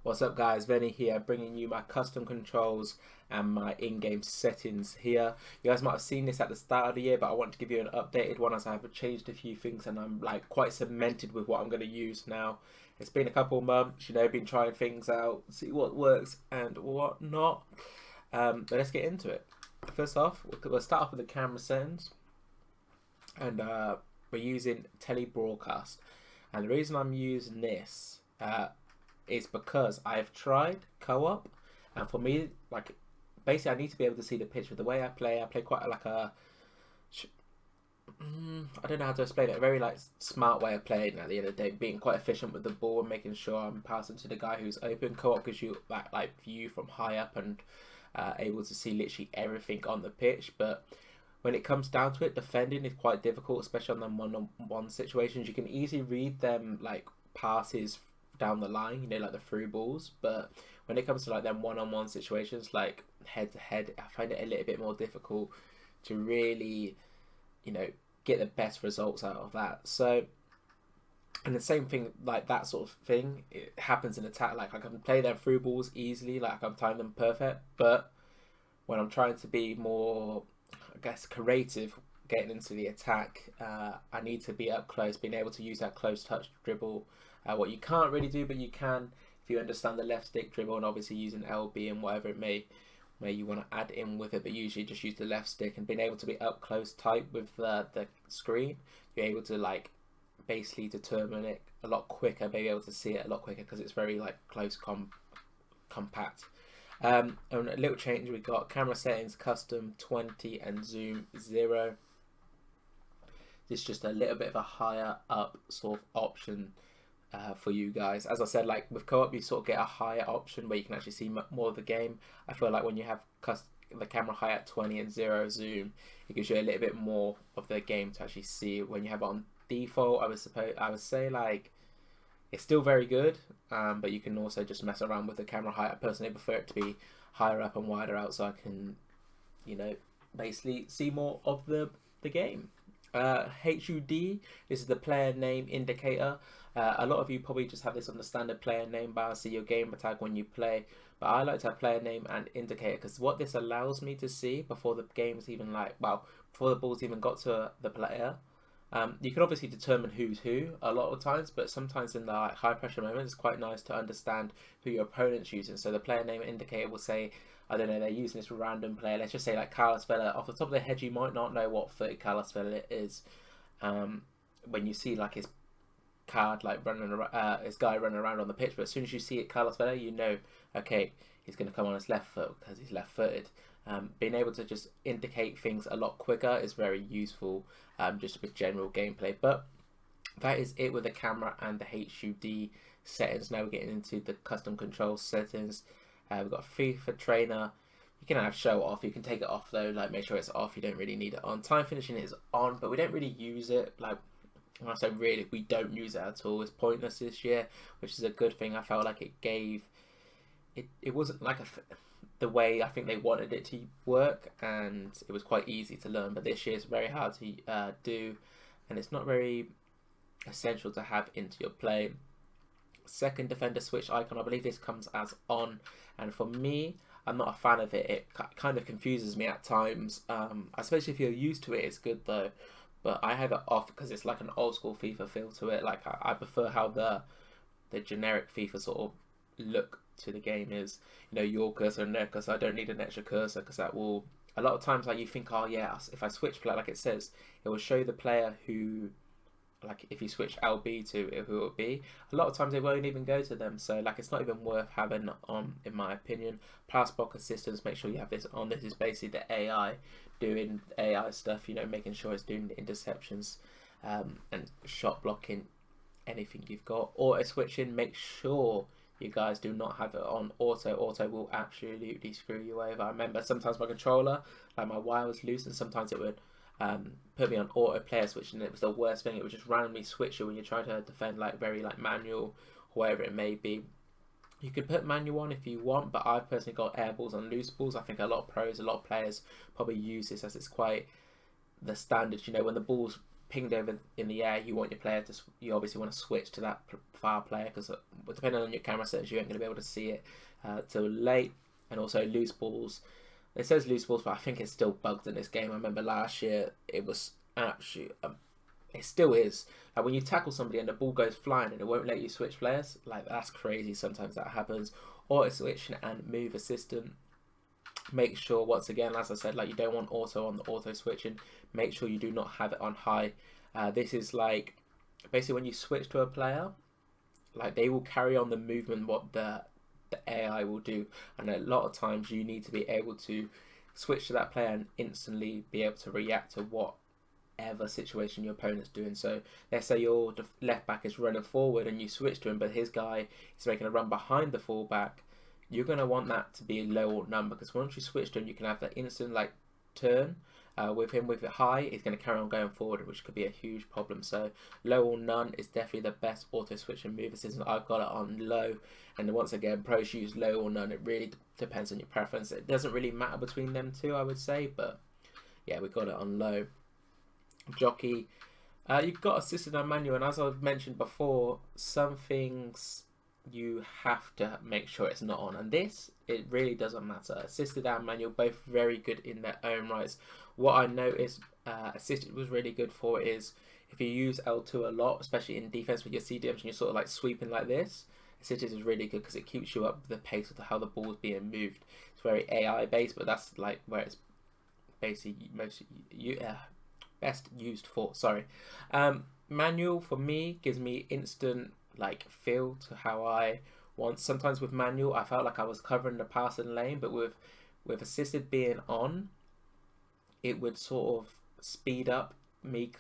What's up guys, Venny here, bringing you my custom controls and my in-game settings here. You guys might have seen this at the start of the year, but I want to give you an updated one as I have changed a few things and I'm like quite cemented with what I'm going to use now. It's been a couple of months, been trying things out, see what works and what not. But let's get into it. First off, we'll start off with the camera settings, and we're using telebroadcast. And the reason I'm using this is because I've tried co-op, and for me, like, basically I need to be able to see the picture. The way I play quite like a I don't know how to explain it, a very like smart way of playing at the end of the day, being quite efficient with the ball and making sure I'm passing to the guy who's open. Co-op gives you that like view from high up and able to see literally everything on the pitch, but when it comes down to it, defending is quite difficult, especially on them one-on-one situations. You can easily read them like passes down the line, like the through balls, but when it comes to like them one-on-one situations, like head-to-head, I find it a little bit more difficult to really, get the best results out of that. So, and the same thing, like that sort of thing, it happens in attack. Like I can play them through balls easily, like I can time them perfect, but when I'm trying to be more, I guess, creative getting into the attack, I need to be up close, being able to use that close touch dribble. What you can't really do, but you can if you understand the left stick dribble, and obviously using LB and whatever it may you want to add in with it, but usually just use the left stick, and being able to be up close tight with the screen, you're able to like basically determine it a lot quicker, be able to see it a lot quicker because it's very like close compact. And a little change, we got camera settings custom 20 and zoom 0. This is just a little bit of a higher up sort of option for you guys. As I said, like with co-op, you sort of get a higher option where you can actually see more of the game. I feel like when you have the camera high at 20 and 0 zoom, it gives you a little bit more of the game to actually see. When you have it on default, I would say like it's still very good, but you can also just mess around with the camera height. I personally prefer it to be higher up and wider out so I can, basically see more of the game. HUD, this is the player name indicator. A lot of you probably just have this on the standard player name bar, see your gamer tag when you play, but I like to have player name and indicator because what this allows me to see before the game's even before the ball's even got to the player. You can obviously determine who's who a lot of times, but sometimes in the high pressure moments, it's quite nice to understand who your opponent's using. So the player name indicator will say, I don't know, they're using this random player. Let's just say like Carlos Vela. Off the top of their head, you might not know what 30 Carlos Vela is. When you see like his card like running around, his guy running around on the pitch, but as soon as you see it, Carlos Vela, you know, okay, he's going to come on his left foot because he's left-footed. Being able to just indicate things a lot quicker is very useful, just with general gameplay. But that is it with the camera and the HUD settings. Now we're getting into the custom control settings. We've got FIFA trainer. You can have show off. You can take it off though. Like make sure it's off. You don't really need it on. Time finishing is on, but we don't really use it. Like when I say really, we don't use it at all. It's pointless this year, which is a good thing. I felt like it gave. It wasn't like the way I think they wanted it to work, and it was quite easy to learn. But this year it's very hard to do, and it's not very essential to have into your play. Second defender switch icon, I believe this comes as on, and for me, I'm not a fan of it. It kind of confuses me at times, especially if you're used to it. It's good though, but I have it off because it's like an old school FIFA feel to it. Like I prefer how the generic FIFA sort of look to the game is, your cursor and their cursor. I don't need an extra cursor because that will, a lot of times like you think, oh yeah, if I switch player, like it says, it will show the player who, like if you switch LB to who it would be, a lot of times it won't even go to them. So like it's not even worth having on, in my opinion. Pass block assistance, make sure you have this on. This is basically the AI doing AI stuff, making sure it's doing the interceptions and shot blocking anything you've got. Auto switching, make sure you guys do not have it on auto. Auto will absolutely screw you over. I remember sometimes my controller, like my wire was loose, and sometimes it would put me on auto player switch, and it was the worst thing. It would just randomly switch you when you're trying to defend like very like manual or whatever it may be. You could put manual on if you want, but I've personally got air balls and loose balls. I think a lot of pros, a lot of players probably use this as it's quite the standard. When the ball's pinged over in the air, you want your player to, you obviously want to switch to that far player, because depending on your camera settings, you ain't going to be able to see it till late. And also loose balls. It says loose balls, but I think it's still bugged in this game. I remember last year it was absolute. It still is. Like when you tackle somebody and the ball goes flying and it won't let you switch players, like that's crazy. Sometimes that happens. Auto switch and move assistant. Make sure, once again, as I said, like you don't want auto on the auto switching. Make sure you do not have it on high. This is like basically when you switch to a player, like they will carry on the movement what the AI will do, and a lot of times you need to be able to switch to that player and instantly be able to react to whatever situation your opponent's doing. So let's say your left back is running forward and you switch to him, but his guy is making a run behind the fullback. You're going to want that to be low or none, because once you switch to him, you can have that instant like turn. With him with it high, he's going to carry on going forward, which could be a huge problem. So low or none is definitely the best auto switch and move assistant. I've got it on low, and once again, pros use low or none. It really depends on your preference. It doesn't really matter between them two, I would say, but yeah, we got it on low. Jockey, you've got assisted and manual, and as I've mentioned before, some things you have to make sure it's not on, and this, it really doesn't matter. Assisted and manual, both very good in their own rights. What I noticed assisted was really good for is if you use L2 a lot, especially in defense with your CDMs and you're sort of like sweeping like this, assisted is really good because it keeps you up with the pace of how the ball is being moved. It's very AI based, but that's like where it's basically best used for. Sorry. Manual for me gives me instant like feel to how I want. Sometimes with manual I felt like I was covering the passing lane, but with assisted being on, it would sort of speed up me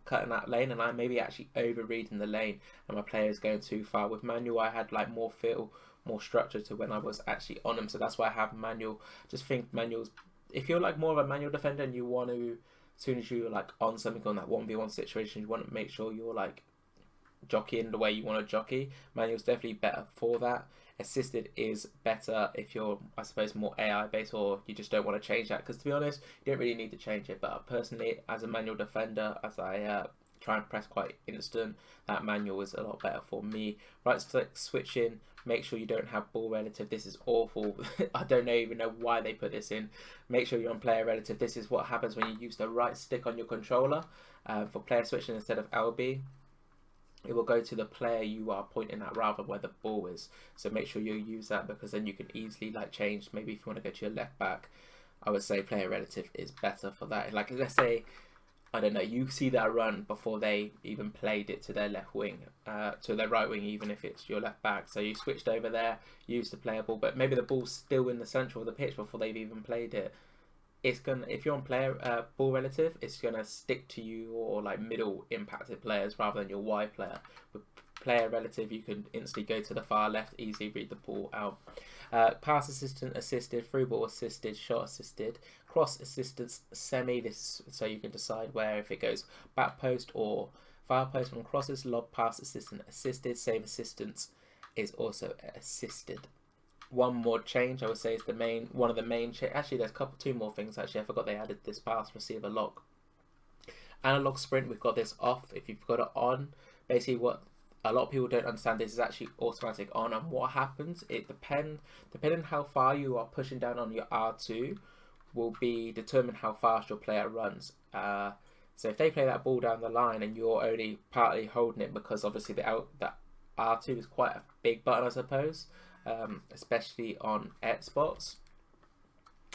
cutting that lane, and I maybe actually overreading the lane and my player is going too far. With manual I had like more feel, more structure to when I was actually on him, so that's why I have manual. Just think manuals, if you're like more of a manual defender and you want to, as soon as you're like on something on that 1v1 situation, you want to make sure you're like jockeying the way you want to jockey. Manual's definitely better for that. Assisted is better if you're, I suppose, more AI based, or you just don't want to change that, because to be honest, you don't really need to change it. But personally, as a manual defender, as I try and press quite instant, that manual is a lot better for me. Right stick switching, make sure you don't have ball relative. This is awful. I don't even know why they put this in. Make sure you're on player relative. This is what happens when you use the right stick on your controller for player switching instead of LB. It will go to the player you are pointing at rather where the ball is. So make sure you use that, because then you can easily like change. Maybe if you want to go to your left back, I would say player relative is better for that. Like let's say, I don't know, you see that run before they even played it to their left wing, to their right wing, even if it's your left back. So you switched over there, used the player ball, but maybe the ball's still in the centre of the pitch before they've even played it. It's gonna, if you're on player ball relative, it's gonna stick to you or like middle impacted players rather than your wide player. With player relative, you can instantly go to the far left, easily read the ball out. Pass assistant assisted, through ball assisted, shot assisted, cross assistance, semi. This so you can decide where, if it goes back post or far post from crosses. Lob pass assistant assisted, save assistance is also assisted. One more change I would say is one of the main actually there's two more things actually. I forgot they added this pass receiver lock. Analog sprint, we've got this off. If you've got it on, basically what a lot of people don't understand, this is actually automatic on, and what happens, it depending how far you are pushing down on your R2 will be determine how fast your player runs. So if they play that ball down the line and you're only partly holding it, because obviously the R2 is quite a big button, I suppose. Especially on Xbox,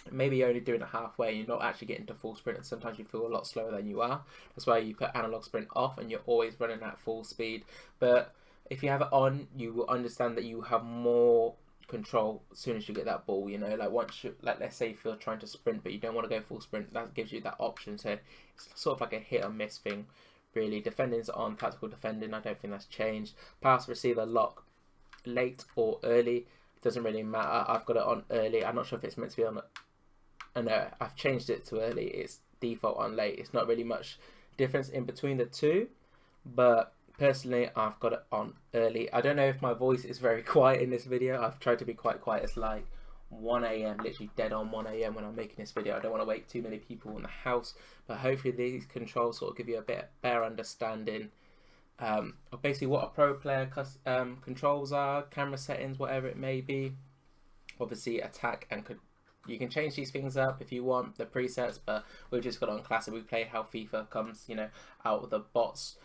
maybe you're only doing it halfway, you're not actually getting to full sprint, and sometimes you feel a lot slower than you are. That's why you put analog sprint off and you're always running at full speed. But if you have it on, you will understand that you have more control as soon as you get that ball, you know, like once you, like let's say if you're trying to sprint but you don't want to go full sprint, that gives you that option. So it's sort of like a hit or miss thing really. Defending's on, tactical defending, I don't think that's changed. Pass receiver lock, late or early, doesn't really matter. I've got it on early. I'm not sure if it's meant to be on. No, I've changed it to early. It's default on late. It's not really much difference in between the two, but personally I've got it on early. I don't know if my voice is very quiet in this video. I've tried to be quite quiet as like 1 a.m, literally dead on 1 a.m when I'm making this video. I don't want to wake too many people in the house, but hopefully these controls sort of give you a bit better understanding of basically what a pro player controls are, camera settings, whatever it may be. Obviously attack and you can change these things up if you want, the presets, but we've just got on classic. We play how FIFA comes, you know, out of the box.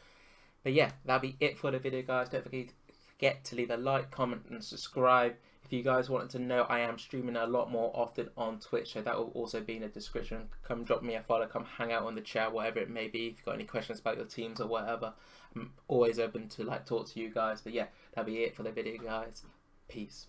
But yeah, that'll be it for the video, guys. Don't forget to leave a like, comment and subscribe. If you guys wanted to know, I am streaming a lot more often on Twitch, so that will also be in the description. Come drop me a follow, come hang out on the chat, whatever it may be. If you've got any questions about your teams or whatever, I'm always open to like talk to you guys. But yeah, that'll be it for the video, guys. Peace.